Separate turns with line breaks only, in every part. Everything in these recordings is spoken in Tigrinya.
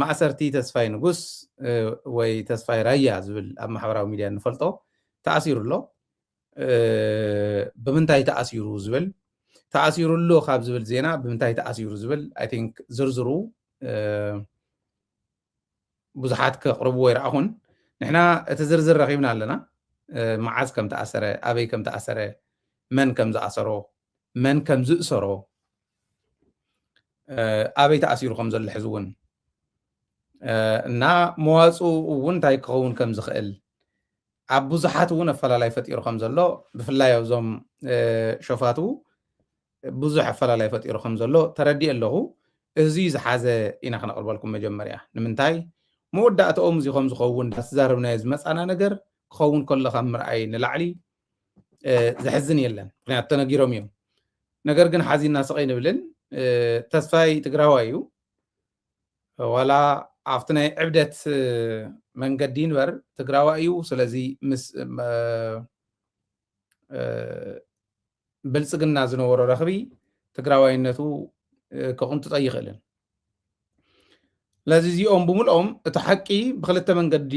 ማእሰርቲ ተስፋይ ንጉስ ወይ ተስፋይ ራያ ዝብል ኣብ ማሕበራዊ ሚድያ ንፈልጦ ተኣሲሩሎ ብምንታይ ተኣሲሩ ዝብል ተኣሲሩሎ ካብ ዝብል ዜና ብምንታይ ተኣሲሩ ዝብል ኣይ ቲንክ ዝርዝሩ ብዙሓት ከቕርብዎ ይረኣኹን ንሕና እቲ ዝርዝር ረኺብና ኣለና መዓዝ ከም ተኣሰረ ኣበይ ከም ተኣሰረ መን ከም ዝኣሰሮ መን ከም ዝእሰሮ ኣበይ ተኣሲሩ ከም ዘሎ ሕዚ እውን እና መዋፅኡ እውን እንታይ ክኸውን ከም ዝኽእል ኣብ ብዙሓት እውን ኣፈላላይ ፈጢሩ ከም ዘሎ ብፍላይ ኣብዞም ሾፋቱ ብዙሕ ኣፈላላይ ፈጢሩ ከም ዘሎ ተረዲእ ኣለኹ እዚ ዝሓዘ ኢና ክነቕርበልኩም መጀመርያ ንምንታይ መወዳእትኦም እዚ ከም ዝኸውን ዳተዛረብናዮ ዝመፃና ነገር ክኸውን ከሎ ካብ ምርኣይ ንላዕሊ ዘሕዝን የለን ምክንያቱ ተነጊሮም እዮም ነገር ግን ሓዚና ስቀይ ንብልን ተስፋይ ትግራዋይ እዩ ዋላ ኣብቲ ናይ ዕብደት መንገዲ ንበር ትግራዋይ እዩ ስለዚ ምስ ብልፅግና ዝነበሮ ረኽቢ ትግራዋይነቱ ክቕንጥጦ ይኽእልን ለዚ እዚኦም ብምልኦም እቲ ሓቂ ብክልተ መንገዲ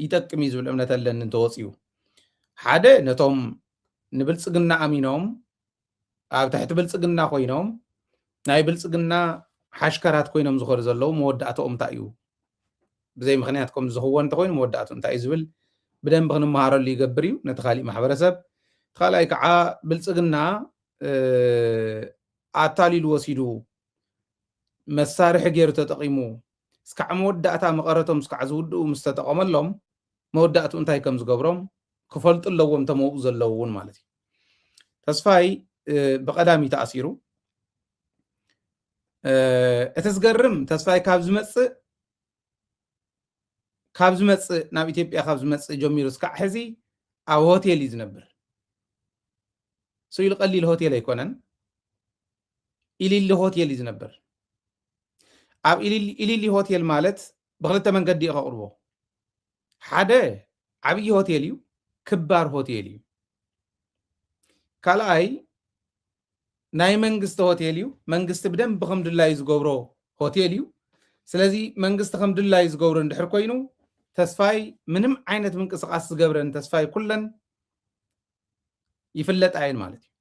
ይጠቅም እዩ ዝብል እምነት ኣለኒ እንተወፅዩ ሓደ ነቶም ንብልፅግና ኣሚኖም ኣብ ትሕቲ ብልፅግና ኮይኖም ናይ ብልፅግና ሓሽከራት ኮይኖም ዝኸዱ ዘለዉ መወዳእትኦም እንታይ እዩ ብዘይ ምክንያት ከም ዝኽዎ እንተኮይኑ መወዳእቱ እንታይ እዩ ዝብል ብደንቢ ክንመሃረሉ ይገብር እዩ ነቲ ካሊእ ማሕበረሰብ ካልኣይ ከዓ ብልፅግና ኣታሊሉ ወሲዱ መሳርሒ ገይሩ ተጠቂሙ እስካዕ መወዳእታ መቐረቶም እስካዕ ዝውድኡ ምስ ተጠቐመሎም መወዳእቱ እንታይ ከም ዝገብሮም ክፈልጡ ኣለዎም ተመውኡ ዘለዉ እውን ማለት እዩ ተስፋይ ብቐዳሚ ተኣሲሩ እቲ ዝገርም ተስፋይ ካብ ዝመፅእ ናብ ኢትዮጵያ ካብ ዝመፅእ ጀሚሩ እስካዕ ሕዚ ኣብ ሆቴል እዩ ዝነብር ስኢሉ ቀሊል ሆቴል ኣይኮነን ኢሊሊ ሆቴል እዩ ዝነብር ኣብ ኢሊሊ ሆቴል ማለት ብክልተ መንገዲ እዩ ከቕርቦ ሓደ ዓብዪ ሆቴል እዩ ክባር ሆቴል እዩ ካልኣይ ናይ መንግስቲ ሆቴል እዩ መንግስቲ ብደንብ ከም ድላይ ዝገብሮ ሆቴል እዩ ስለዚ መንግስቲ ከም ድላይ ዝገብሮ እንድሕር ኮይኑ ተስፋይ ምንም ዓይነት ምንቅስቃስ ዝገብረን ተስፋይ ኩለን ይፍለጥ ኣይን ማለት እዩ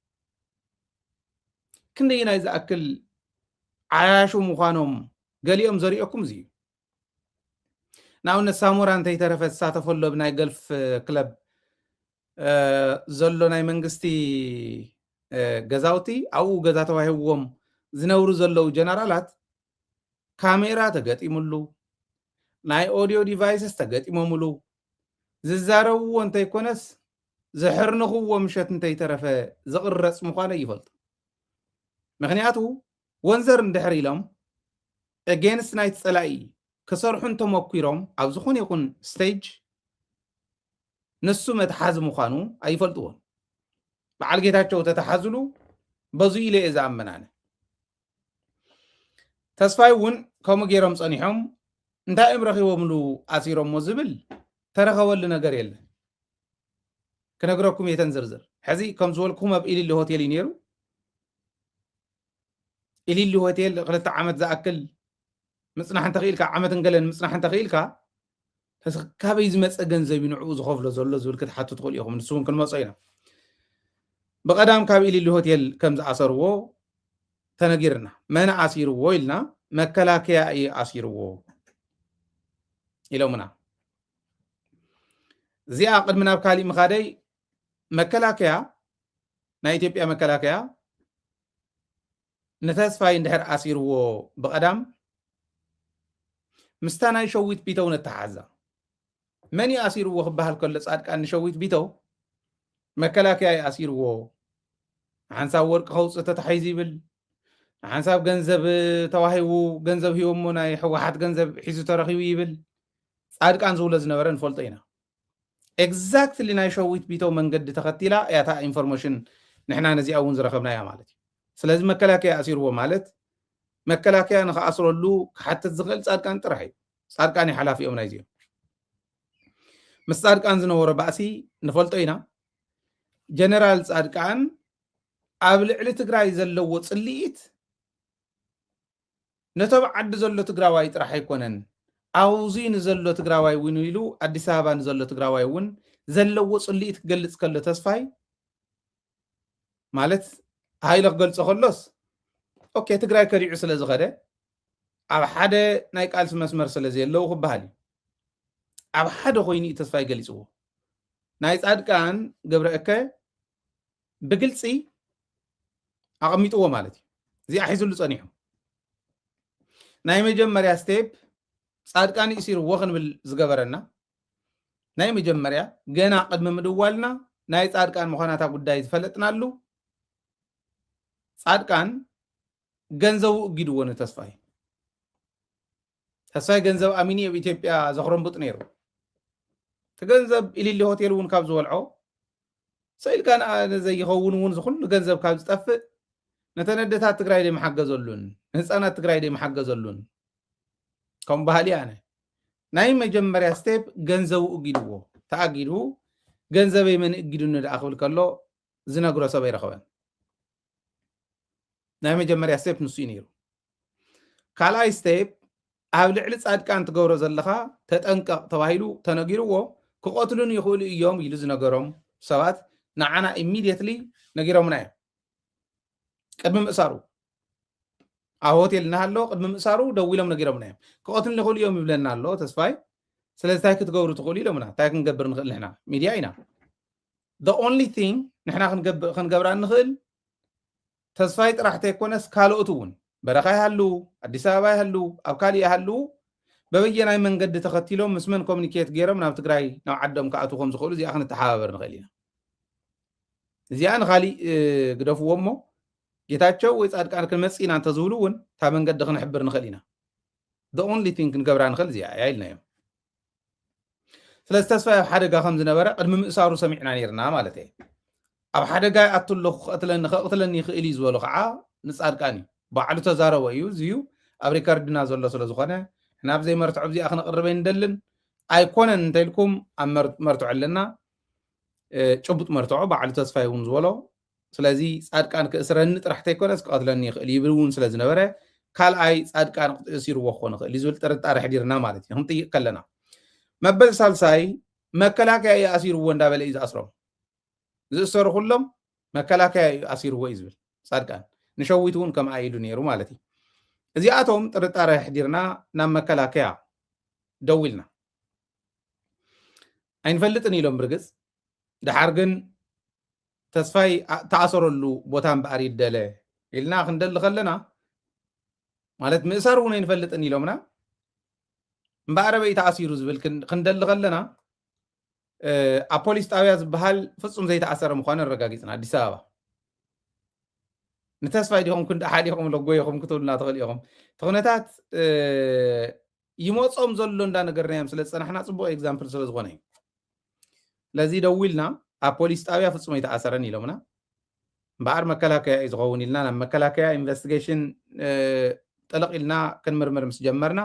ክንደይናይ ዝኣክል ዓያሹ ምዃኖም ገሊኦም ዘሪኦኩም እዚ እዩ ንኣብነት ሳሙራ እንተይተረፈ ዝሳተፈሎ ብናይ ገልፍ ክለብ ዘሎ ናይ መንግስቲ ገዛውቲ ኣብኡ ገዛ ተዋሂብዎም ዝነብሩ ዘለዉ ጀነራላት ካሜራ ተገጢሙሉ ናይ ኦዲዮ ዲቫይስስ ተገጢሞሙሉ ዝዛረብዎ እንተይኮነስ ዘሕርንኽዎ ምሸት እንተይተረፈ ዝቕረፅ ምዃነ ይፈልጡ ምክንያቱ ወንዘር እንድሕር ኢሎም ኣጌንስት ናይቲ ፀላኢ ክሰርሑ እንተመኪሮም ኣብ ዝኾነ ይኹን ስቴጅ ንሱ መትሓዚ ምዃኑ ኣይፈልጥዎን በዓል ጌታቸው ተተሓዝሉ በዙ ኢለ እየ ዝኣመናነ ተስፋይ እውን ከምኡ ገይሮም ፀኒሖም እንታይ እዮም ረኺቦምሉ ኣሲሮሞ ዝብል ተረኸበሉ ነገር የለን ክነግረኩም የተን ዝርዝር ሕዚ ከም ዝበልኩም ኣብ ኢሊሊ ሆቴል እዩ ነይሩ ኢሊሊ ሆቴል 2 ዓመት ዝኣክል ምፅናሕ እንተኽኢልካ ዓመትን ገለን ምፅናሕ እንተኽኢልካ ካበይ ዝመፀ ገንዘብ ንዕኡ ዝኸፍሎ ዘሎ ዝብል ክትሓቱ ትኽእሉ ኢኹም ንሱ እውን ክንመፆ ኢና ብቐዳም ካብ ኢሊሊ ሆቴል ከም ዝኣሰርዎ ተነጊርና መን ኣሲርዎ ኢልና መከላከያ እዩ ኣሲርዎ ኢሎምና እዚኣ ቅድሚ ናብ ካሊእ ምኻደይ መከላከያ ናይ ኢትዮጵያ መከላከያ ነተስፋይ እንድሕር ኣሲርዎ ብቐዳም ምስታ ናይ ሸዊት ቢተው ነተሓዛ መን ኣሲርዎ ክበሃል ከሎ ጻድቃን ሸዊት ቢተው መከላከያ ኣሲርዎ ሓንሳብ ወርቂ ከውፅእ ተታሒዙ ይብል ሓንሳብ ገንዘብ ተዋሂቡ ገንዘብ ሂቦሞ ናይ ሕወሓት ገንዘብ ሒዙ ተረኺቡ ይብል ጻድቃን ዝብሎ ዝነበረ ንፈልጦ ኢና ኤግዛክትሊ ናይ ሸዊት ቢተው መንገዲ ተኸቲላ እያታ ኢንፎርሜሽን ንሕና ነዚኣ እውን ዝረኸብናያ ማለት እዩ ስለዚ መከላከያ ኣሲርዎ ማለት መከላከያ ንኽኣስረሉ ክሓትት ዝኽእል ጻድቃን ጥራሕ እዩ ጻድቃን ሓላፊኦም ናይ እዚኦም ምስ ጻድቃን ዝነበሮ ባእሲ ንፈልጦ ኢና ጀነራል ጻድቃን ኣብ ልዕሊ ትግራይ ዘለዎ ጽልኢት ነቶም ዓዲ ዘሎ ትግራዋይ ጥራሕ ኣይኮነን ኣውዚ ንዘሎ ትግራዋይ እውን ኢሉ ኣዲስ ኣበባ ንዘሎ ትግራዋይ እውን ዘለዎ ጽልኢት ክገልጽ ከሎ ተስፋይ ማለት ሃይለ ክገልጾ ከሎስ ኦኬ ትግራይ ከሪዑ ስለ ዝኸደ ኣብ ሓደ ናይ ቃልሲ መስመር ስለ ዘየለው ክበሃል ኣብ ሓደ ኮይኑ ተስፋይ ገሊጽዎ ናይ ጻድቃን ገብረእከ ብግልጺ ኣቐሚጥዎ ማለት እዩ እዚኣ ሒዙሉ ጸኒሑ ናይ መጀመርያ ስቴፕ ጻድቃን ይሲርዎ ክንብል ዝገበረና ናይ መጀመርያ ገና ቅድሚ ምድዋልና ናይ ጻድቃን ምዃናታ ጉዳይ ዝፈለጥናሉ ጻድቃን ገንዘቡ እጊድዎ ንተስፋይ ተስፋይ ገንዘብ ኣሚኒ ኣብ ኢትዮጵያ ዘኽረምቡጥ ነይሩ ትገንዘብ ኢሊሊ ሆቴል እውን ካብ ዝበልዖ ሰኢልካ ዘይኸውን እውን ዝኩሉ ገንዘብ ካብ ዝጠፍእ ነተነደታት ትግራይ ደይመሓገዘሉን ህፃናት ትግራይ ደይመሓገዘሉን ከም ባህሊ ኣነ ናይ መጀመርያ ስቴፕ ገንዘቡ እጊድዎ ተኣጊዱ ገንዘበይ መን እጊዱኒ ደኣ ክብል ከሎ ዝነግሮ ሰብ ኣይረኸበን ናይ መጀመርያ ስቴፕ ንሱ እዩ ነይሩ ካልኣይ ስቴፕ ኣብ ልዕሊ ጻድቃን ትገብሮ ዘለኻ ተጠንቀቕ ተባሂሉ ተነጊርዎ ክቆትሉን ይኽእሉ እዮም ኢሉ ዝነገሮም ሰባት ንዓና ኢሚድየትሊ ነጊሮምና እዮም ቅድሚ ምእሳሩ ኣብ ሆቴል እናሃሎ ቅድሚ ምእሳሩ ደው ኢሎም ነጊሮምና እዮም ክቆትሉን ይኽእሉ እዮም ይብለና ኣሎ ተስፋይ ስለዚ እንታይ ክትገብሩ ትኽእሉ ኢሎምና እንታይ ክንገብር ንኽእል ንሕና ሚድያ ኢና the only thing ንሕና ክንገብራ ንኽእል ተስፋይ ጥራሕ ተይኮነስ ካልኦት እውን በረኻ ይሃሉ ኣዲስ ኣበባ ይሃሉ ኣብ ካሊእ ይሃሉ በበየናይ መንገዲ ተኸቲሎም ምስ መን ኮሚኒኬት ገይሮም ናብ ትግራይ ናብ ዓዶም ክኣትዉ ከም ዝኽእሉ እዚኣ ክንተሓባበር ንኽእል ኢና እዚኣ ንኻሊእ ግደፍዎ እሞ ጌታቸው ወይ ጻድቃን ክንመጽእ ኢና እንተዝብሉ እውን እታ መንገዲ ክንሕብር ንኽእል ኢና the only thing ክንገብራ ንኽእል እዚኣ እያ ኢልናዮም ስለዚ ተስፋይ ኣብ ሓደጋ ከም ዝነበረ ቅድሚ ምእሳሩ ሰሚዕና ነርና ማለት እየ ኣብ ሓደጋ ኣትሎ ክቕትለኒ ይኽእል እዩ ዝበሉ ከዓ ንጻድቃን እዩ ባዕሉ ተዛረበ እዩ እዚዩ ኣብ ሪከርድና ዘሎ ስለ ዝኾነ ናብ ዘይመርትዖ እዚኣ ክነቕርበ ንደልን ኣይኮነን እንተኢልኩም ኣብ መርትዖ ኣለና ጭቡጥ መርትዖ ባዕሉ ተስፋይ እውን ዝበሎ ስለዚ ጻድቃን ክእስረኒ ጥራሕ ተይኮነስ ክቐትለኒ ይኽእል ይብል እውን ስለ ዝነበረ ካልኣይ ጻድቃን ክእሲርዎ ክኾን ይኽእል ዝብል ጥርጣረ ሕዲርና ማለት እዩ ክንጥይቕ ከለና መበል ሳልሳይ መከላከያ ይኣሲርዎ እንዳበለ እዩ ዝኣስሮም ዝእሰሩ ኩሎም መከላከያ ይኣሲርዎ እዩ ዝብል ጻድቃን ንሸዊት እውን ከምኣ ኢሉ ነይሩ ማለት እዩ እዚኣቶም ጥርጣረ ሕዲርና ናብ መከላከያ ደው ኢልና ኣይንፈልጥን ኢሎም ብርግጽ ድሓር ግን ተስፋይ ተኣሰረሉ ቦታ እምበኣር ይደለ ኢልና ክንደሊ ከለና ማለት ምእሳር እውን ኣይንፈልጥን ኢሎምና እምበኣር በይ ተኣሲሩ ዝብል ክንደሊ ከለና ኣብ ፖሊስ ጣብያ ዝበሃል ፍጹም ዘይተኣሰረ ምዃኑ ኣረጋጊፅና ኣዲስ ኣበባ ንተስፋይ ዲኹም ክንደሓድ ኢኹም ለጎይኹም ክትብሉና ትኽእል ኢኹም እቲ ኩነታት ይመፆም ዘሎ እንዳነገርናዮም ስለ ዝፀናሕና ፅቡቅ ኤግዛምፕል ስለ ዝኾነ እዩ ስለዚ ደው ኢልና ኣብ ፖሊስ ጣብያ ፍጹም ኣይተኣሰረን ኢሎምና እምበኣር መከላከያ እዩ ዝኸውን ኢልና ናብ መከላከያ ኢንቨስቲጌሽን ጠለቕ ኢልና ክንምርምር ምስ ጀመርና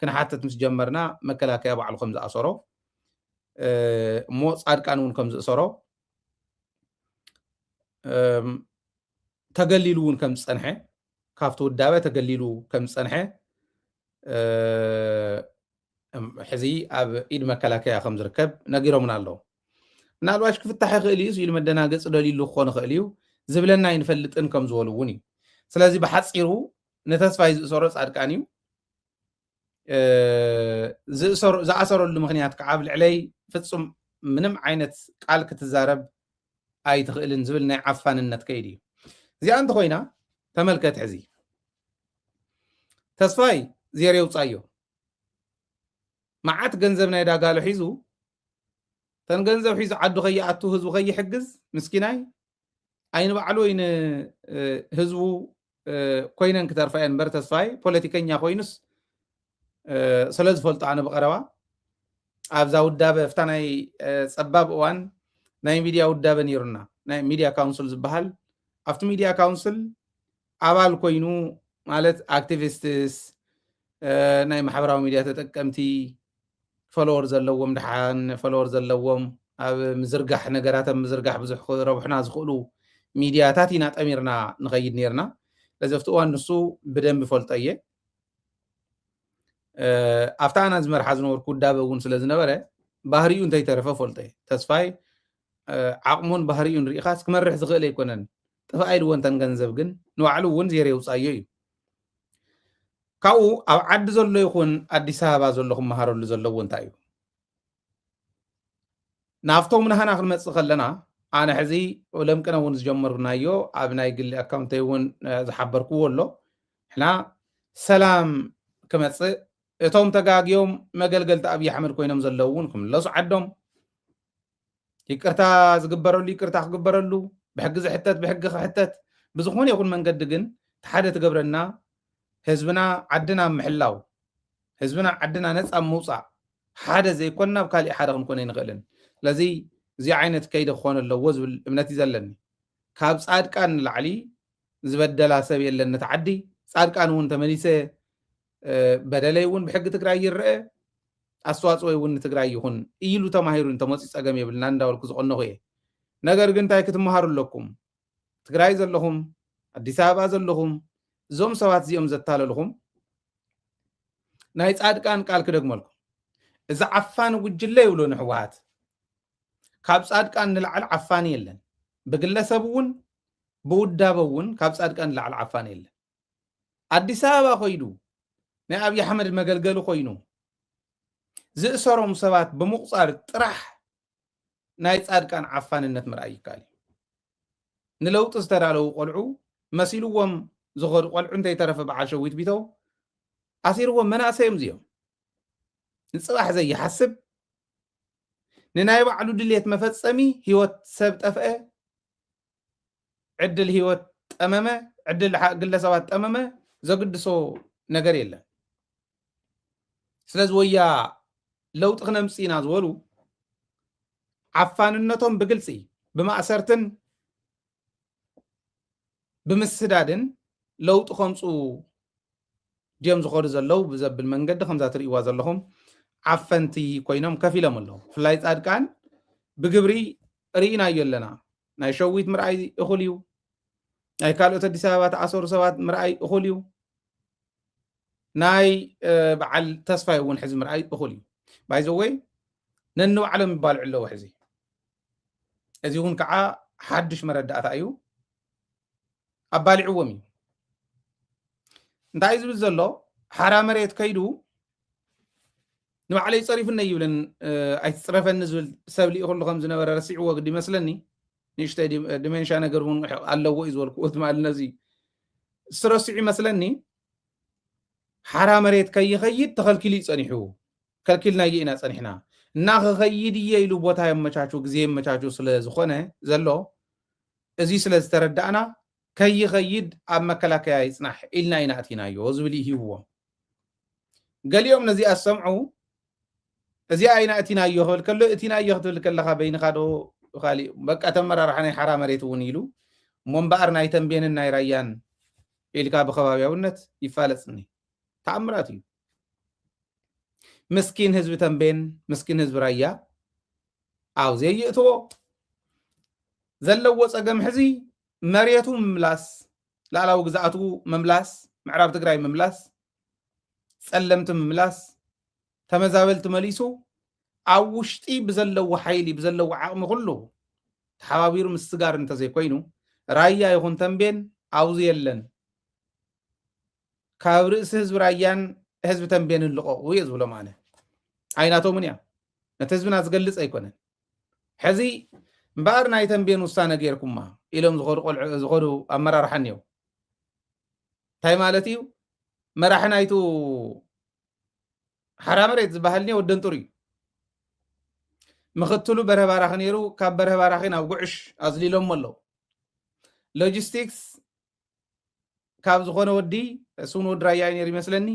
ክንሓትት ምስ ጀመርና መከላከያ ባዕሉ ከም ዝኣሰሮ እሞ ጻድቃን እውን ከም ዝእሰሮ ተገሊሉ እውን ከም ዝጸንሐ ካብቲ ውዳበ ተገሊሉ ከም ዝጸንሐ ሕዚ ኣብ ኢድ መከላከያ ከም ዝርከብ ነጊሮምና ኣለዉ ምናልባሽ ክፍታሕ ይኽእል እዩ ኢሉ መደናገፂ ደሊሉ ክኾን ይኽእል እዩ ዝብለና ይንፈልጥን ከም ዝበሉ እውን እዩ ስለዚ ብሓፂሩ ነተስፋይ ዝእሰሮ ጻድቃን እዩ ዝኣሰረሉ ምክንያት ከዓ ብልዕለይ ፍጹም ምንም ዓይነት ቃል ክትዛረብ ኣይትኽእልን ዝብል ናይ ዓፋንነት ከይዲ እዩ እዚኣ እንተኮይና ተመልከት ሕዚ ተስፋይ ዜሮ የውፃዮ መዓት ገንዘብ ናይ ዳጋሎ ሒዙ ተን ገንዘብ ሒዙ ዓዱ ከይኣቱ ህዝቡ ከይሕግዝ ምስኪናይ ኣይን ባዕሉ ወይ ህዝቡ ኮይነን ክተርፋ እየን እምበር ተስፋይ ፖለቲከኛ ኮይኑስ ስለ ዝፈልጦ ኣነ ብቐረባ ኣብዛ ውዳበ ፍታ ናይ ፀባብ እዋን ናይ ሚድያ ውዳበ ነይሩና ናይ ሚድያ ካውንስል ዝበሃል ኣብቲ ሚድያ ካውንስል ኣባል ኮይኑ ማለት ኣክቲቪስትስ ናይ ማሕበራዊ ሚድያ ተጠቀምቲ ፎሎወር ዘለዎም ድሓን ፎሎወር ዘለዎም ኣብ ምዝርጋሕ ነገራት ኣብ ምዝርጋሕ ብዙሕ ረብሑና ዝኽእሉ ሚድያታት ኢና ጠሚርና ንኸይድ ነርና ለዚ ኣብቲ እዋን ንሱ ብደንቢ ፈልጦ እየ ኣፍታና ዝመርሓ ዝነበርኩ ዳበውን ስለ ዝነበረ ባህሪኡ እንተይተረፈ ፈልጦ እየ ተስፋይ ዓቕሙን ባህሪኡን ርኢኻስ ክመርሕ ዝኽእል ኣይኮነን ተፋኢልዎ እንተን ገንዘብ ግን ንባዕሉ እውን ዜረ የውፃዮ እዩ ካብኡ ኣብ ዓዲ ዘሎ ይኹን ኣዲስ ኣበባ ዘሎ ክመሃረሉ ዘለዎ እንታይ እዩ ናፍቶም ንሃና ክንመፅእ ከለና ኣነ ሕዚ ለምቅነ እውን ዝጀመርናዮ ኣብ ናይ ግሊ ኣካውንተይ እውን ዝሓበርክዎ ኣሎ ሕና ሰላም ክመፅእ እቶም ተጋጊዮም መገልገልቲ ኣብይ ኣሕመድ ኮይኖም ዘለዉ እውን ክምለሱ ዓዶም ይቅርታ ዝግበረሉ ይቅርታ ክግበረሉ ብሕጊ ዝሕተት ብሕጊ ክሕተት ብዝኾነ ይኹን መንገዲ ግን ሓደ ትገብረና ህዝብና ዓድና ምሕላው ህዝብና ዓድና ነፃ ምውፃእ ሓደ ዘይኮንና ኣብ ካሊእ ሓደ ክንኮነ ይንኽእልን ስለዚ እዚ ዓይነት ከይዲ ክኾን ኣለዎ ዝብል እምነት እዩ ዘለኒ ካብ ፃድቃን ንላዕሊ ዝበደላ ሰብ የለን ነቲ ዓዲ ፃድቃን እውን ተመሊሰ በደለይ እውን ብሕጊ ትግራይ ይርአ ኣስተዋፅኦ እውን ንትግራይ ይኹን ኢሉ ተማሂሩ እንተመፂኡ ፀገም የብልና እንዳበልኩ ዝቐነኹ እየ ነገር ግን እንታይ ክትመሃሩ ኣለኩም ትግራይ ዘለኹም ኣዲስ ኣበባ ዘለኹም እዞም ሰባት እዚኦም ዘታለልኹም ናይ ፃድቃን ቃል ክደግመልኩም እዚ ዓፋን ጉጅለ ይብሎ ንሕወሓት ካብ ፃድቃን ንላዕሊ ዓፋን የለን ብግለሰብ እውን ብውዳበ እውን ካብ ፃድቃን ንላዕሊ ዓፋን የለን ኣዲስ ኣበባ ኮይዱ ናይ ኣብይ ኣሕመድ መገልገሊ ኮይኑ ዝእሰሮም ሰባት ብምቁፃር ጥራሕ ናይ ፃድቃን ዓፋንነት ምርኣይ ይከኣል እዩ ንለውጢ ዝተዳለዉ ቆልዑ መሲልዎም ዝኸዱ ቆልዑ እንተይተረፈ በዓል ሸዊት ቢተው ኣሲርዎም መናእሰዮም እዚኦም ንፅባሕ ዘይሓስብ ንናይ ባዕሉ ድሌት መፈፀሚ ሂወት ሰብ ጠፍአ ዕድል ሂወት ጠመመ ዕድል ግለሰባት ጠመመ ዘግድሶ ነገር የለን ስለዚ ወያ ለውጢ ክነምፅእ ኢና ዝበሉ ዓፋንነቶም ብግልፂ ብማእሰርትን ብምስዳድን ለውጢ ከምፁ ድዮም ዝኸዱ ዘለው ብዘብል መንገዲ ከምዛ ትርእይዋ ዘለኹም ዓፈንቲ ኮይኖም ከፍ ኢሎም ኣለዉ ብፍላይ ፃድቃን ብግብሪ ርኢናዮ ኣለና ናይ ሸዊት ምርኣይ እኹል እዩ ናይ ካልኦት ኣዲስ ኣበባ ተኣሰሩ ሰባት ምርኣይ እኹል እዩ ናይ በዓል ተስፋይ እውን ሕዚ ምርኣይ እኹል እዩ ባይዘወይ ነንባዕሎም ይባልዑ ኣለዉ ሕዚ እዚ እውን ከዓ ሓድሽ መረዳእታ እዩ ኣባሊዕዎም እዩ እንታይ ዝብል ዘሎ ሓራ መሬት ከይዱ ንባዕለይ ፀሪፍነ ይብልን ኣይትፅረፈኒ ዝብል ሰብ ሊኢ ኩሉ ከም ዝነበረ ረሲዕዎ ግዲ ይመስለኒ ንእሽተይ ዲሜንሻ ነገር እውን ኣለዎ እዩ ዝበልክዎ ትማል ነዚ ስረሲዑ ይመስለኒ ሓራ መሬት ከይኸይድ ተኸልኪሉ ይፀኒሑ ከልኪልናዮ ኢና ፀኒሕና እና ክኸይድ እየ ኢሉ ቦታ የመቻቹ ግዜ የመቻቹ ስለ ዝኾነ ዘሎ እዚ ስለ ዝተረዳእና ከይኸይድ ኣብ መከላከያ ይፅናሕ ኢልና ኢና ኣቲናዮ ዝብል ይህብዎ ገሊኦም ነዚኣ ዝሰምዑ እዚኣ ኢና እቲናዮ ክብል ከሎ እቲናዮ ክትብል ከለካ በይንካ ዶ ካሊእ በቃ ተመራርሓ ናይ ሓራ መሬት እውን ኢሉ እሞ እምበኣር ናይ ተንቤንን ናይ ራያን ኢልካ ብከባቢያውነት ይፋለፅኒ ተኣምራት እዩ ምስኪን ህዝቢ ተንቤን ምስኪን ህዝቢ ራያ ኣብ ዘየእትዎ ዘለዎ ፀገም ሕዚ መሬቱ ምምላስ ላዕላዊ ግዛኣቱ ምምላስ ምዕራብ ትግራይ ምምላስ ፀለምቲ ምምላስ ተመዛበልቲ መሊሱ ኣብ ውሽጢ ብዘለዎ ሓይሊ ብዘለዎ ዓቕሚ ኩሉ ተሓባቢሩ ምስጋር እንተዘይኮይኑ ራያ ይኹን ተንቤን ኣብዙ የለን ካብ ርእሲ ህዝቢ ራያን ህዝቢ ተንቤንን ልቐቑ እየ ዝብሎም ኣነ ዓይናቶምን እያ ነቲ ህዝብና ዝገልፅ ኣይኮነን ሕዚ እምበኣር ናይ ተንቤን ውሳነ ጌርኩማ ኢሎም ዝኸዱ ኣመራርሓ እኒአው እንታይ ማለት እዩ መራሒ ናይቱ ሓራ መሬት ዝበሃል እኒአ ወደንጡር እዩ ምክትሉ በርሀ ባራኺ ነይሩ ካብ በርሀ ባራኺ ናብ ጉዕሽ ኣዝሊሎም ኣለዉ ሎጂስቲክስ ካብ ዝኾነ ወዲ እሱን ወዲ ራያ ነይሩ ይመስለኒ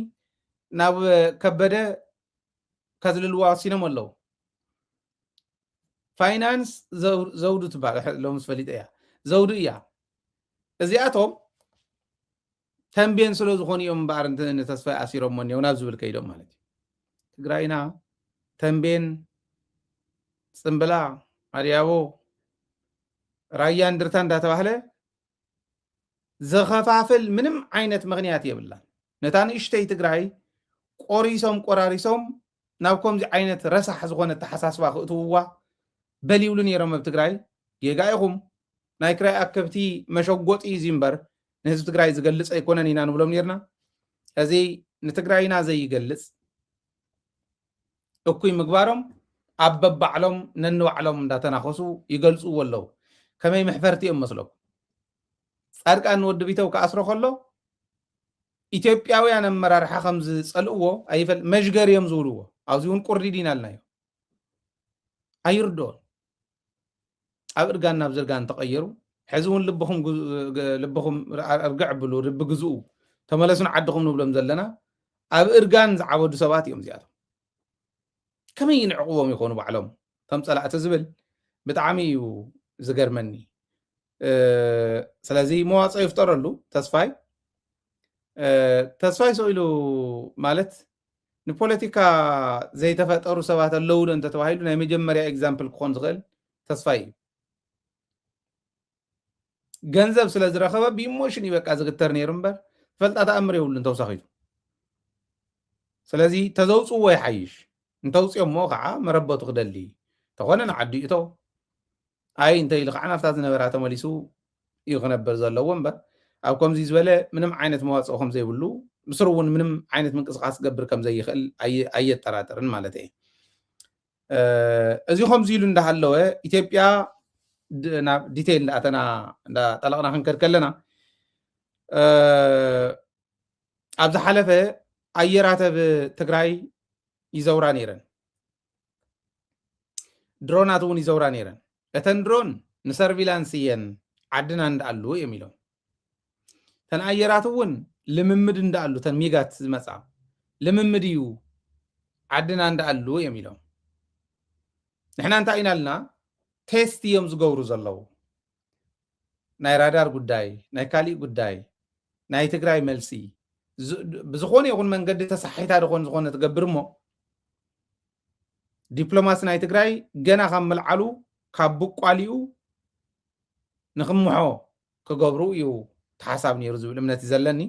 ናብ ከበደ ከዝልልዋ ወሲኖም ኣለዉ ፋይናንስ ዘውዱ ትበሃል ሎሚ ዝፈሊጠ እያ ዘውዱ እያ እዚኣቶም ተንቤን ስለ ዝኾኑ እዮም እምበኣር ንተስፋይ ኣሲሮሞ እኒአው ናብ ዝብል ከይዶም ማለት እዩ ትግራይና ተንቤን ፅምብላ ኣድያቦ ራያ እንድርታ እንዳተባህለ ዘኸፋፍል ምንም ዓይነት ምክንያት የብላን ነታ ንእሽተይ ትግራይ ቆራሪሶም ናብ ከምዚ ዓይነት ረሳሕ ዝኾነ ተሓሳስባ ክእትውዋ በሊውሉ ነይሮም ኣብ ትግራይ ጌጋ ኢኹም ናይ ክራይ ኣከብቲ መሸጎጢ እዩ እምበር ንህዝቢ ትግራይ ዝገልፅ ኣይኮነን ኢና ንብሎም ነርና እዚ ንትግራይና ዘይገልፅ እኩይ ምግባሮም ኣብ በባዕሎም ነንባዕሎም እንዳተናኸሱ ይገልፅዎ ኣለዉ ከመይ ምሕፈርቲ እዮም መስሎም ጻድቃን ወዲ ቢተው ከኣስሮ ከሎ ኢትዮጵያውያን ኣመራርሓ ከም ዝፀልእዎ ኣይፈል መሽገር እዮም ዝብልዎ ኣብዚ እውን ቁርዲድ ኢና ኣለናዮ ኣይርድኦን ኣብ እርጋን ናብ ዝርጋን ተቐየሩ ሕዚ እውን ልብኹም እርግዕ ብሉ ርቢ ግዝኡ ተመለሱን ዓድኹም ንብሎም ዘለና ኣብ እርጋን ዝዓበዱ ሰባት እዮም እዚኣቶም ከመይ ንዕቅቦም ይኾኑ ባዕሎም ከም ፀላእቲ ዝብል ብጣዕሚ እዩ ዝገርመኒ ስለዚ መዋፅኦ ይፍጠረሉ ተስፋይ ሰኢሉ ማለት ንፖለቲካ ዘይተፈጠሩ ሰባት ኣለዉ ዶ እንተተባሂሉ ናይ መጀመርያ ኤግዛምፕል ክኾን ዝኽእል ተስፋይ እዩ ገንዘብ ስለ ዝረኸበ ብኢሞሽን ይበቃ ዝግተር ነይሩ እምበር ፈልጣ ተኣምር የብሉን ተወሳኺቱ ስለዚ ተዘውፅዎ ይሓይሽ እንተውፅኦም ሞ ከዓ መረበቱ ክደሊ ተኾነ ንዓዲ እቶ ኣይ እንተኢሉ ከዓ ናብታ ዝነበራ ተመሊሱ እዩ ክነብር ዘለዎ እምበር ኣብ ከምዚ ዝበለ ምንም ዓይነት መዋፅኦ ከም ዘይብሉ ምስሩ እውን ምንም ዓይነት ምንቅስቃስ ዝገብር ከም ዘይኽእል ኣየጠራጥርን ማለት እየ እዚ ከምዚ ኢሉ እንዳሃለወ ኢትዮጵያ ናብ ዲቴይል እንዳኣተና እንዳጠለቕና ክንከድ ከለና ኣብ ዝሓለፈ ኣየራት ኣብ ትግራይ ይዘውራ ነይረን ድሮናት እውን ይዘውራ ነይረን እተን ድሮን ንሰርቪላንስ እየን ዓድና እንዳኣሉ እዮም ኢሎም ተን ኣየራት እውን ልምምድ እንዳኣሉ ተን ሚጋት ዝመፃ ልምምድ እዩ ዓድና እንዳኣሉ እዮም ኢሎም ንሕና እንታይ ኢና ኣለና ቴስት እዮም ዝገብሩ ዘለዉ ናይ ራዳር ጉዳይ ናይ ካሊእ ጉዳይ ናይ ትግራይ መልሲ ብዝኾነ ይኹን መንገዲ ተሳሒታ ድኾን ዝኾነ ትገብር እሞ ዲፕሎማሲ ናይ ትግራይ ገና ካብ መልዓሉ ካብ ብቋሊኡ ንክምሖ ክገብሩ እዩ ተሓሳብ ነይሩ ዝብል እምነት እዩ ዘለኒ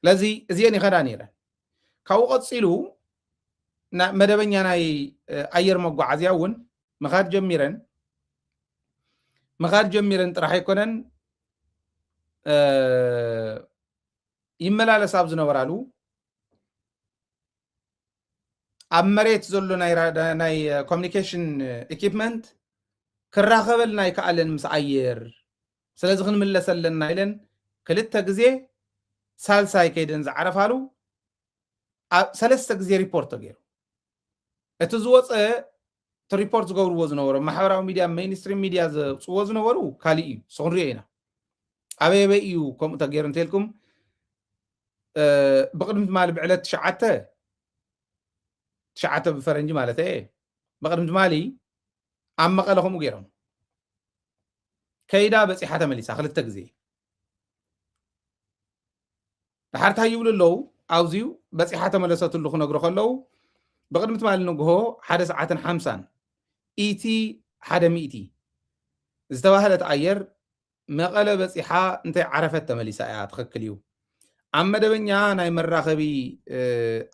ስለዚ እዚአን ይኸዳ ነይረን ካብኡ ቀፂሉ መደበኛ ናይ ኣየር መጓዓዝያ እውን ምኻድ ጀሚረን ጥራሕ ኣይኮነን ይመላለስ ኣብ ዝነበራሉ ኣብ መሬት ዘሎ ናይ ኮሚኒኬሽን ኢኩፕመንት ክራኸበልና ይከኣለን ምስ ኣየር ስለዚ ክንምለስ ኣለና ኢለን ክልተ ግዜ ሳልሳይ ከይደን ዝዓረፋሉ ሰለስተ ግዜ ሪፖርት ተገይሩ እቲ ዝወፀ እቲ ሪፖርት ዝገብርዎ ዝነበሩ ማሕበራዊ ሚድያ ሜይንስትሪም ሚድያ ዘውፅዎ ዝነበሩ ካሊእ እዩ ስኽንሪኦ ኢና ኣበይ እዩ ከምኡ ተገይሩ እንተልኩም ብቅድሚ ማሊ ብዕለት 9 ብፈረንጂ ማለት እየ ብቅድሚ ማሊ ኣብ መቐለ ከምኡ ገይሮም ከይዳ በፂሓ ተመሊሳ ክልተ ግዜ ድሓርታ ይብሉ ኣለዉ ኣብዚዩ በፂሓ ተመለሰትሉ ክነግሮ ከለዉ ብቅድሚ ማሊ ንግሆ 1:50 ኢቲ 100 ዝተባህለት ኣየር መቐለ በፂሓ እንታይ ዓረፈት ተመሊሳ እያ ትኽክል እዩ ኣብ መደበኛ ናይ መራኸቢ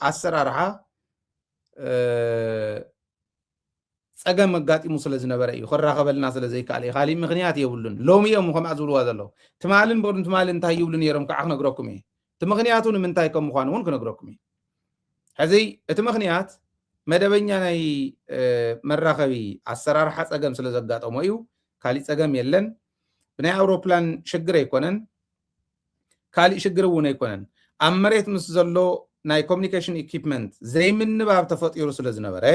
ኣሰራርሓ ፀገም ኣጋጢሙ ስለ ዝነበረ እዩ ክራኸበልና ስለ ዘይከኣለ እዩ ካሊእ ምክንያት የብሉን ሎሚ እዮም ከምኣ ዝብልዋ ዘለዉ ትማልን ብቅድሚ ትማሊ እንታይ ይብሉ ነይሮም ከዓ ክነግረኩም እየ እቲ ምክንያቱ ንምንታይ ከም ምኳኑ እውን ክነግረኩም እየ ሕዚ እቲ ምክንያት መደበኛ ናይ መራኸቢ ኣሰራርሓ ፀገም ስለ ዘጋጠሞ እዩ ካሊእ ፀገም የለን ብናይ ኣውሮፕላን ሽግር ኣይኮነን ካሊእ ሽግር እውን ኣይኮነን ኣብ መሬት ምስ ዘሎ ናይ ኮሚኒኬሽን ኢኩፕመንት ዘይምንባብ ተፈጢሩ ስለ ዝነበረ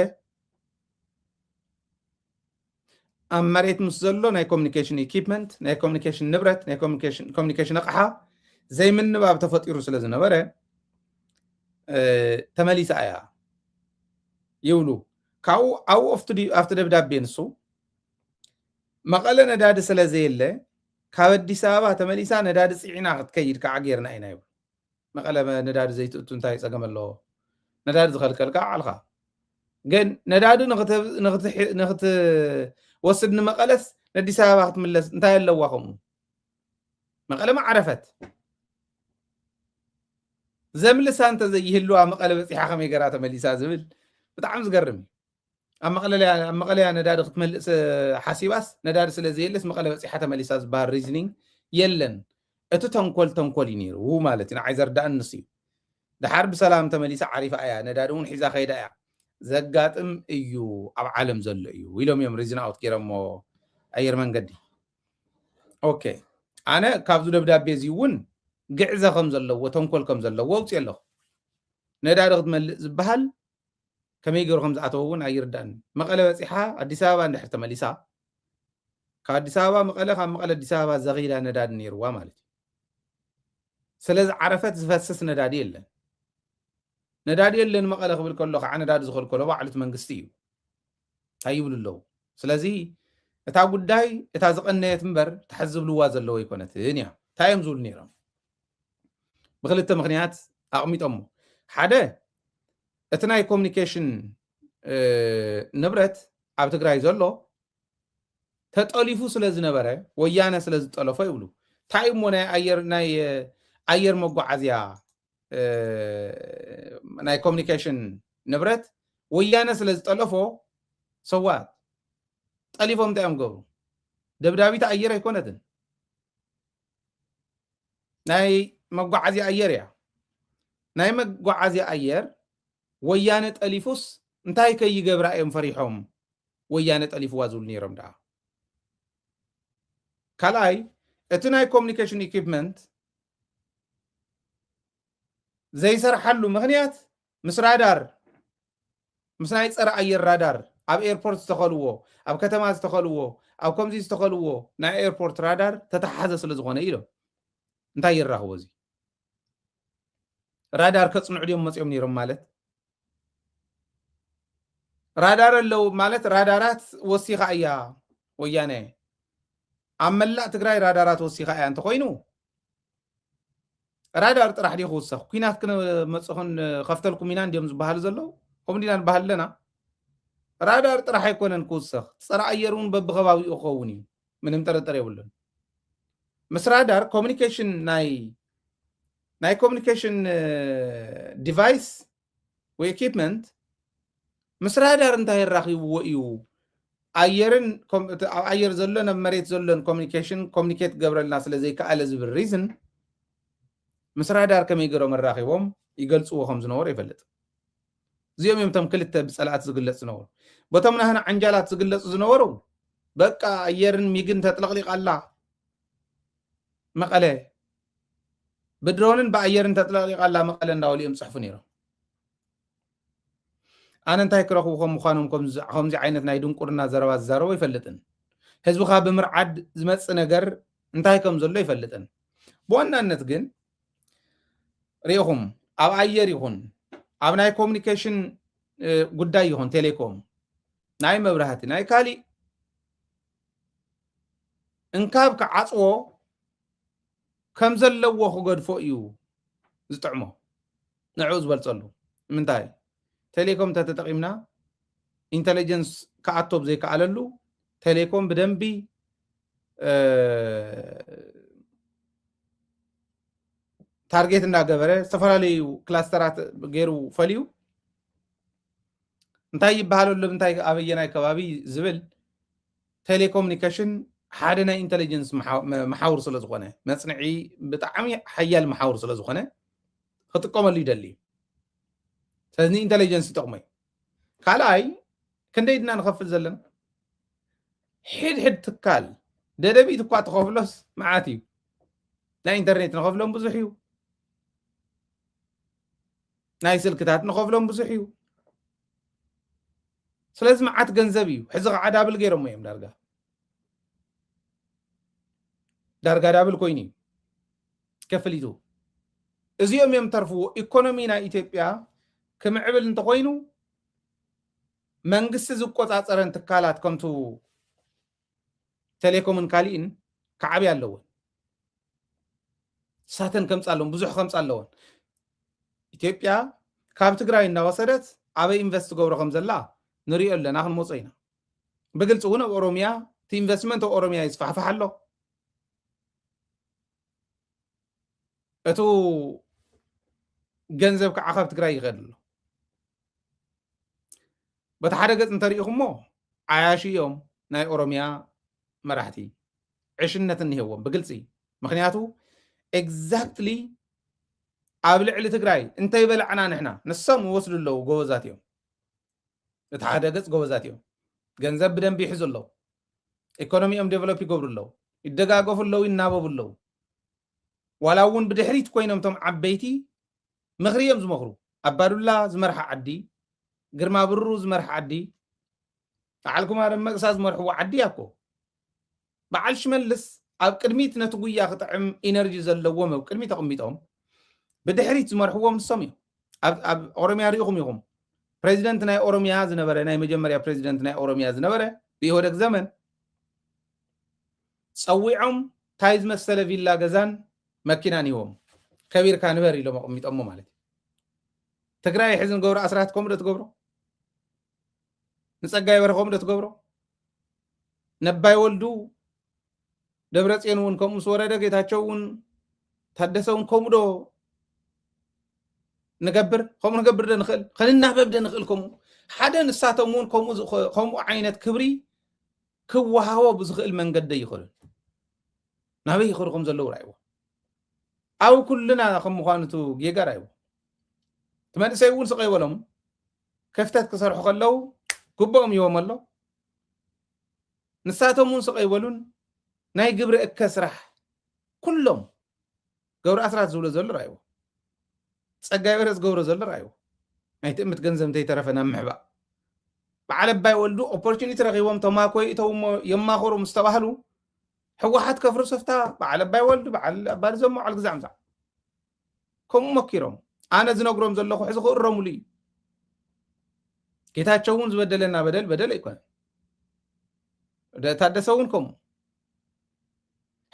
ኣብ መሬት ምስ ዘሎ ናይ ኮሚኒኬሽን ኢኩፕመንት ናይ ኮሚኒኬሽን ንብረት ናይ ኮሚኒኬሽን ኣቕሓ ዘይምንባብ ተፈጢሩ ስለ ዝነበረ ተመሊሳ እያ ይብሉ ካብኡ ኣብኡ ኣብቲ ደብዳቤ ንሱ መቐለ ነዳዲ ስለ ዘየለ ካብ ኣዲስ ኣበባ ተመሊሳ ነዳዲ ፅዒና ክትከይድ ከዓ ጌርና ኢና ይብሉ መቐለ ነዳዲ ዘይትእቱ እንታይ ፀገም ኣለዎ ነዳዲ ዝኸልከልካ ዓልካ ግን ነዳዲ ንክትወስድ ንመቐለስ ነኣዲስ ኣበባ ክትምለስ እንታይ ኣለዋ? ከምኡ መቐለ ማዕረፈት። ዘምልሳ እንተ ዘይህልዋ መቐለ በፂሓ ከመይ ገራ ተመሊሳ ዝብል ብጣዕሚ ዝገርም ኣብ መቐለያ ነዳዲ ክትመልእ ሓሲባስ ነዳዲ ስለ ዘየለስ መቐለ በፂሓ ተመሊሳ ዝበሃል ሪዝኒንግ የለን እቲ ተንኮል እዩ ነይሩ ማለት እዩ ንዓይ ዘርዳእን ንስ እዩ ድሓር ብሰላም ተመሊሳ ዓሪፋ እያ ነዳዲ እውን ሒዛ ከይዳ እያ ዘጋጥም እዩ ኣብ ዓለም ዘሎ እዩ ኢሎም እዮም ሪዝን ኣውት ገይሮሞ ኣየር መንገዲ ኦኬ ኣነ ካብዚ ደብዳቤ እዚ እውን ግዕዘ ከም ዘለዎ ተንኮል ከም ዘለዎ ውፅእ ኣለኹ ነዳዲ ክትመልእ ዝበሃል ከመይ ገይሩ ከም ዝኣተው እውን ኣይርዳእን መቐለ በፂሓ ኣዲስ ኣበባ እንድሕር ተመሊሳ ካብ ኣዲስ ኣበባ መቐለ ካብ መቐለ ኣዲስ ኣበባ ዘኺዳ ነዳዲ ነይርዋ ማለት እዩ ስለዚ ዓረፈት ዝፈስስ ነዳዲ የለን ነዳዲ የለን መቐለ ክብል ከሎ ከዓ ነዳዲ ዝኸልከሎ ባዕሉት መንግስቲ እዩ ኣይብሉ ኣለዉ ስለዚ እታ ጉዳይ እታ ዝቐነየት እምበር ተሓዝብልዋ ዘለዎ ይኮነትን እያ እንታይ እዮም ዝብሉ ነይሮም ብክልተ ምክንያት ኣቕሚጦሞ ሓደ እቲ ናይ ኮሚኒኬሽን ንብረት ኣብ ትግራይ ዘሎ ተጠሊፉ ስለ ዝነበረ ወያነ ስለ ዝጠለፎ ይብሉ እንታይ እሞ ናይ ኣየር መጓዓዝያ ናይ ኮሚኒኬሽን ንብረት ወያነ ስለ ዝጠለፎ ሰዋት ጠሊፎም እንታይ እዮም ገብሩ ደብዳቢት ኣየር ኣይኮነትን ናይ መጓዓዝያ ኣየር እያ ናይ መጓዓዝያ ኣየር ወያነ ጠሊፉስ እንታይ ከይገብራ እዮም ፈሪሖም ወያነ ጠሊፍዋ ዝብሉ ነይሮም ዳ ካልኣይ እቲ ናይ ኮሚኒኬሽን ኢኩፕመንት ዘይሰርሓሉ ምክንያት ምስ ራዳር ምስ ናይ ፀረ ኣየር ራዳር ኣብ ኤርፖርት ዝተኸልዎ ኣብ ከተማ ዝተኸልዎ ኣብ ከምዚ ዝተኸልዎ ናይ ኤርፖርት ራዳር ተተሓሓዘ ስለ ዝኾነ ኢሎም እንታይ ይራኽቦ እዚ ራዳር ከፅንዑ ድዮም መፅኦም ነይሮም ማለት ራዳር ኣለው ማለት ራዳራት ወሲኻ እያ ወያነ ኣብ መላእ ትግራይ ራዳራት ወሲኻ እያ እንተኮይኑ ራዳር ጥራሕ ዲ ክውሰኽ ኩናት ክነመፅኹን ከፍተልኩም ኢና እንዲዮም ዝበሃሉ ዘለዉ ከምኡ ዲና ንበሃል ኣለና ራዳር ጥራሕ ኣይኮነን ክውሰኽ ፀረ ኣየር እውን በብኸባቢኡ ክኸውን እዩ ምንም ጥርጥር የብሉን ምስ ራዳር ኮሚኒኬሽን ናይ ኮሚኒኬሽን ዲቫይስ ወይ ኢኩፕመንት ምስ ራዳር እንታይ ይራኺብዎ እዩ ኣየርን ኣብ ኣየር ዘሎ ናብ መሬት ዘሎን ኮሚኒኬሽን ኮሚኒኬት ገብረልና ስለ ዘይከኣለ ዝብል ሪዝን ምስ ራዳር ከመይ ገይሮም ኣራኺቦም ይገልፅዎ ከም ዝነበሩ ይፈልጥ እዚኦም እዮም እቶም ክልተ ብፀላእት ዝግለፅ ዝነበሩ በቶም ናህና ዓንጃላት ዝግለፁ ዝነበሩ በቃ ኣየርን ሚግን ተጥለቕሊቓላ መቐለ ብድሮንን ብኣየርን ተጥለቕሊቓላ መቐለ እንዳበሉ እዮም ፅሕፉ ነይሮም ኣነ እንታይ ክረኽቡ ከም ምዃኖም ከምዚ ዓይነት ናይ ድንቁርና ዘረባ ዝዛረቦ ይፈልጥን ህዝብካ ብምርዓድ ዝመፅእ ነገር እንታይ ከም ዘሎ ይፈልጥን ብዋናነት ግን ሪኢኹም ኣብ ኣየር ይኹን ኣብ ናይ ኮሚኒኬሽን ጉዳይ ይኹን ቴሌኮም ናይ መብራህቲ ናይ ካሊእ እንካብ ክዓፅዎ ከም ዘለዎ ክገድፎ እዩ ዝጥዕሞ ንዕኡ ዝበልፀሉ ምንታይ ቴሌኮም ተተጠቂምና ኢንተለጀንስ ክኣቶ ብዘይከኣለሉ ቴሌኮም ብደንቢ ታርጌት እንዳገበረ ዝተፈላለዩ ክላስተራት ገይሩ ፈልዩ እንታይ ይበሃለሉ እንታይ ኣበየናይ ከባቢ ዝብል ቴሌኮሙኒኬሽን ሓደ ናይ ኢንተለጀንስ መሓውር ስለ ዝኾነ መፅንዒ ብጣዕሚ ሓያል መሓውር ስለ ዝኾነ ክጥቀመሉ ይደሊ ስለዚ ኢንተለጀንስ ይጠቕሞ እዩ ካልኣይ ክንደይ ድና ንኸፍል ዘለና ሕድሕድ ትካል ደደቢት እኳ ትኸፍሎስ መዓት እዩ ናይ ኢንተርኔት ንኸፍሎም ብዙሕ እዩ ናይ ስልክታት ንኸፍሎም ብዙሕ እዩ ስለዚ መዓት ገንዘብ እዩ ሕዚ ከዓ ዳብል ገይሮሞ እዮም ዳርጋ ዳብል ኮይኑ እዩ ከፍሊቱ እዚኦም እዮም ተርፍዎ ኢኮኖሚ ናይ ኢትዮጵያ ክምዕብል እንተኮይኑ መንግስቲ ዝቆፃፀረን ትካላት ከምቱ ቴሌኮምን ካሊእን ከዓብዩ ኣለዎን ሳተን ከምፃ ኣለዎን ብዙሕ ከምፃ ኣለዎን ኢትዮጵያ ካብ ትግራይ እናወሰደት ኣበይ ኢንቨስት ገብሮ ከም ዘላ ንሪኦ ኣለና ክንመፆ ኢና ብግልፂ እውን ኣብ ኦሮሚያ እቲ ኢንቨስትመንት ኣብ ኦሮሚያ ይስፋሕፋሕ ኣሎ እቱ ገንዘብ ከዓ ካብ ትግራይ ይኸድ ኣሎ በታ ሓደ ገጽ እንተሪኢኹሞ ዓያሺ እዮም ናይ ኦሮሚያ መራሕቲ ዕሽነት እንሄዎም ብግልፂ ምክንያቱ ኤግዛክትሊ ኣብ ልዕሊ ትግራይ እንተይበላዕና ንሕና ንሶም ይወስዱ ኣለዉ ጎበዛት እዮም እቲ ሓደ ገጽ ጎበዛት እዮም ገንዘብ ብደንቢ ይሕዙ ኣለዉ ኢኮኖሚኦም ዴቨሎፕ ይገብሩ ኣለዉ ይደጋገፉ ኣለዉ ይናበቡ ኣለዉ ዋላ እውን ብድሕሪት ኮይኖም ቶም ዓበይቲ ምኽሪ እዮም ዝመኽሩ ኣባዱላ ዝመርሐ ዓዲ ግርማ ብሩ ዝመርሐ ዓዲ በዓልኩም ደመቅሳ ዝመርሕዎ ዓዲ እያ እኮ በዓል ሽመልስ ኣብ ቅድሚት ነቲ ጉያ ክጥዕም ኢነርጂ ዘለዎም ኣብ ቅድሚት ተቐሚጦም ብድሕሪት ዝመርሕዎም ንሶም እዮም ኣብ ኦሮሚያ ሪኢኹም ኢኹም ፕሬዚደንት ናይ ኦሮሚያ ዝነበረ ናይ መጀመርያ ፕሬዚደንት ናይ ኦሮሚያ ዝነበረ ብኢህወደግ ዘመን ፀዊዖም ታይ ዝመሰለ ቪላ ገዛን መኪናን ይዎም ከቢርካ ንበር ኢሎም ኣቐሚጦሞ ማለት እዩ ትግራይ ሕዝን ገብሮ ኣስራት ከምኡ ዶ ትገብሮ ንፀጋይ በርኸ ከምኡ ዶ ትገብሮ ነባይ ወልዱ ደብረጽዮን እውን ከምኡ ስወረደ ጌታቸው እውን ታደሰ እውን ከምኡ ዶ ንገብር ከምኡ ንገብር ዶ ንኽእል ክንናበብ ዶ ንኽእል ከምኡ ሓደ ንሳቶም እውን ከምኡ ዓይነት ክብሪ ክወሃቦ ብዝኽእል መንገዲ ይኽእሉ ናበይ ይኽእሉ ከም ዘለዉ ራእይዎ ኣብ ኩልና ከም ምዃኑቱ ጌጋ ራእይዎ ትመንእሰይ እውን ስቀ ይበሎም ከፍተት ክሰርሑ ከለዉ ግቦኦም ይዎም ኣሎ ንሳቶም እውን ስቀ ይበሉን ናይ ግብሪ እከ ስራሕ ኩሎም ገብሪ ኣስራት ዝብሎ ዘሎ ራእይዎ ፀጋይ በርሀ ዝገብሮ ዘሎ ራእይዎ ናይ ትእምት ገንዘብ እንተይተረፈና ምሕባእ በዓል ኣባይ ወልዱ ኦፖርቹኒቲ ረኺቦም ተማኮይ እተውሞ የማኸሩ ምስ ተባህሉ ሕወሓት ከፍሩ ሰፍታ በዓል ኣባይ ወልዱ በዓል ኣባል ዘሞ ዓል ግዛዕ ምዛዕ ከምኡ መኪሮም ኣነ ዝነግሮም ዘለኹ ሕዚ ክእረሙሉ እዩ ጌታቸው እውን ዝበደለና በደል ኣይኮነ ታደሰ እውን ከምኡ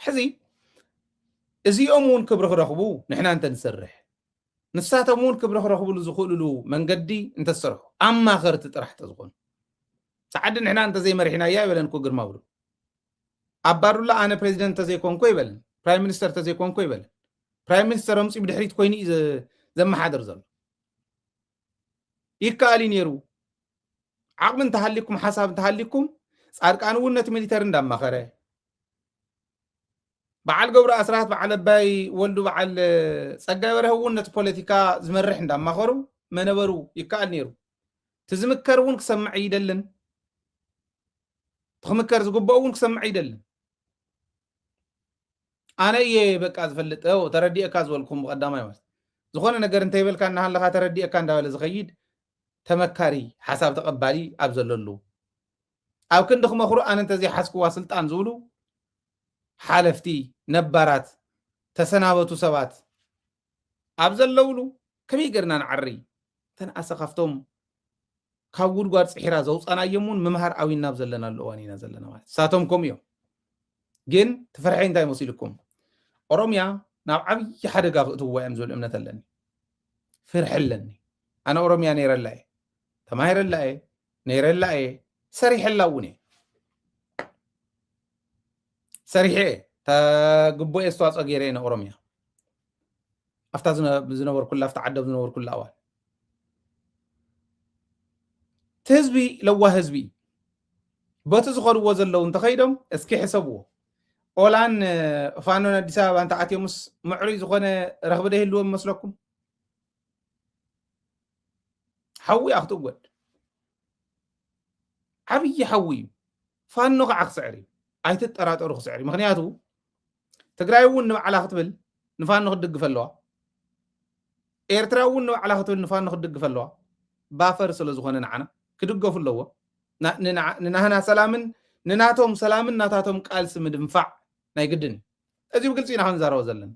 ሕዚ እዚኦም እውን ክብሪ ክረኽቡ ንሕና እንተ ንሰርሕ ንሳቶም እውን ክብሪ ክረኽብሉ ዝኽእልሉ መንገዲ እንተሰርሑ ኣማኸርቲ ጥራሕ ተዝኾኑ ሰዓዲ ንሕና እንተዘይመሪሕና እያ ይበለን ኮ ግርማ ብሩ ኣባዱላ ኣነ ፕሬዚደንት ተዘይኮንኮ ይበለን ፕራይም ሚኒስተር ተዘይኮንኮ ይበለን ፕራይም ሚኒስተር ኣምፂ ብድሕሪት ኮይኑ እዩ ዘመሓድር ዘሎ ይከኣል ነይሩ ዓቕሚ እንተሃሊኩም ሓሳብ እንተሃሊኩም ጻድቃን እውን ነቲ ሚሊተሪ እንዳማኸረ በዓል ገብሩ ኣስራት በዓል ኣባይ ወልዱ በዓል ፀጋይ በርሀ እውን ነቲ ፖለቲካ ዝመርሕ እንዳማኸሩ መነበሩ ይከኣል ነይሩ ትዝምከር እውን ክሰምዕ ይደልን ትኽምከር ዝግብኦ እውን ክሰምዕ ይደልን ኣነ እየ በቃ ዝፈልጥ ተረዲእካ ዝበልኩም ብቐዳማይ ማለት ዝኾነ ነገር እንተይበልካ እናሃለካ ተረዲእካ እንዳበለ ዝኸይድ ተመካሪ ሓሳብ ተቐባሊ ኣብ ዘለሉ ኣብ ክንዲ ክመኽሩ ኣነ እንተዘይሓስክዋ ስልጣን ዝብሉ ሓለፍቲ ነባራት ተሰናበቱ ሰባት ኣብ ዘለውሉ ከመይ ጌርና ንዓሪ ተንኣሰ ካብቶም ካብ ጉድጓድ ፅሒራ ዘውፃናዮም እውን ምምሃር ኣዊና ኣብ ዘለናሉ እዋን ኢና ዘለና ማለት ሳቶም ከምኡ እዮም ግን ትፈርሐይ እንታይ መሲልኩም ኦሮሚያ ናብ ዓብዪ ሓደጋ ክእትውዋ እዮም ዝብል እምነት ኣለኒ ፍርሐለኒ ኣነ ኦሮሚያ ነይረላ እየ ተማሂረላ እየ ነይረላ እየ ሰሪሐላ እውን እየ ሰሪሐ ተግቦ ኣስተዋፅኦ ገይረ እየ ንኦሮሚያ ኣፍታ ዝነበርኩላ ኣፍታ ዓደብ ዝነበርኩላ እዋን እቲ ህዝቢ ለዋ ህዝቢ በቲ ዝኸድዎ ዘለዉ እንተኸይዶም እስኪ ሕሰብዎ ኦላን ፋኖን ኣዲስ ኣበባ እንተኣትዮምስ ምዕሩይ ዝኾነ ረኽቢ ዶ ይህልዎም ይመስለኩም ሓዊ ኣክትወድ ዓብዪ ሓዊ እዩ ፋኖ ከዓ ክስዕር እዩ ኣይትጠራጠሩ ክስዕር እዩ ምክንያቱ ትግራይ እውን ንባዕላ ክትብል ንፋኖ ክድግፍ ኣለዋ ኤርትራ እውን ንባዕላ ክትብል ንፋኖ ክድግፍ ኣለዋ ባፈር ስለ ዝኾነ ንዓና ክድገፉ ኣለዎ ንናህና ሰላምን ንናቶም ሰላምን ናታቶም ቃልሲ ምድንፋዕ ናይ ግድን እዚ ብግልፂ ኢና ክንዛረቦ ዘለና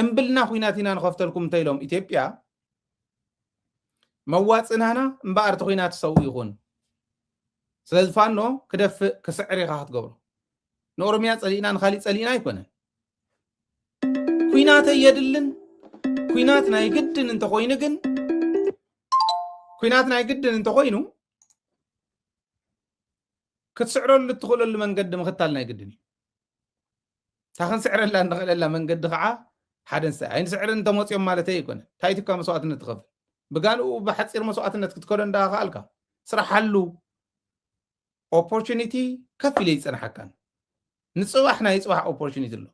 እምብልና ኩናት ኢና ንኸፍተልኩም እንተኢሎም ኢትዮጵያ መዋፅናና እምበኣር እቲ ኩናት ሰው ይኹን ስለዚ ፋኖ ክደፍእ ክስዕር ኢኻ ክትገብሮ ንኦሮሚያ ፀሊእና ንካሊእ ፀሊእና ኣይኮነን ኩናት የድልን ኩናት ናይ ግድን እንተኮይኑ ግን ኩናት ናይ ግድን እንተኮይኑ ክትስዕረሉ እትኽእለሉ መንገዲ ምኽታል ናይ ግድን እዩ እታ ክንስዕረላ እንኽእለላ መንገዲ ከዓ حدا نسعر عين سعر انت موصيهم مالته يكون تايتك مسواتنا تخف بقالوا بحصير مسواتنا تكتكون دا خالك صراحه حلو opportunity كفي لي صنحكان نصباحنا يصبح opportunity له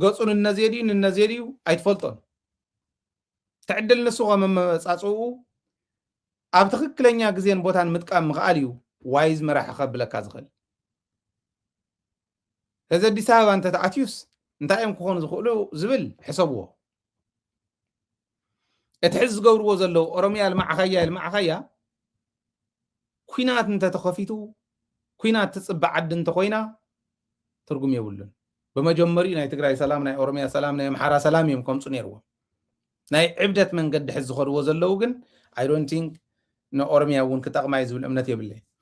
قصون النزيدي ايتفلطون تعدل نسوغا ممصاصو اب تخكلኛ ግዜን ቦታን ምጥቃም ምኽአል እዩ ዋይዝ መራح خبلك ዝኽእል هذا አዲስ አበባ እንተ ተኣትዩስ እንታይ እዮም ክኾኑ ዝኽእሉ ዝብል ሕሰብዎ እቲ ሕዝ ዝገብርዎ ዘለው ኦሮሚያ ልማዓኸያ ኩናት እንተ ተኸፊቱ ኩናት ትፅባዕ ዓዲ እንተ ኮይና ትርጉም የብሉን በመጀመሪ ናይ ትግራይ ሰላም ናይ ኦሮሚያ ሰላም ናይ አምሓራ ሰላም እዮም ከምፁ ነይርዎም ናይ ዕብደት መንገዲ ሕዝ ዝኸድዎ ዘለው ግን I don't think ንኦሮሚያ እውን ክጠቕማ ዝብል እምነት የብለይ